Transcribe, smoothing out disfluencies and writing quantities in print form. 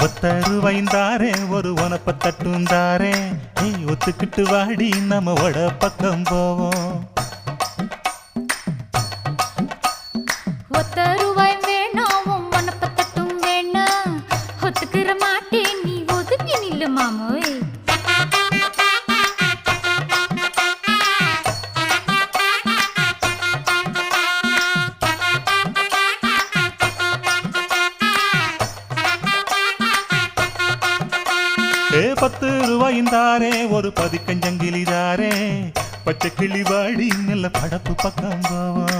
ஒத்தருவைந்தாரே ஒரு உனப்ப தட்டுந்தாரே ஒத்துக்கிட்டு வாடி நம்ம வட பக்கம் போவோம். ஒத்த ரூபாய் வேணாம் உனப்ப தட்டும் வேணா ஒத்துக்கிற மாட்டே நீ ஒதுங்கி நில்லு மாமோய். ₹10 ஒரு பதிக்கஞ்சங்கிலிதாரே பச்சை கிளி வாடி நல்ல படப்பு பக்கம் போவோம்.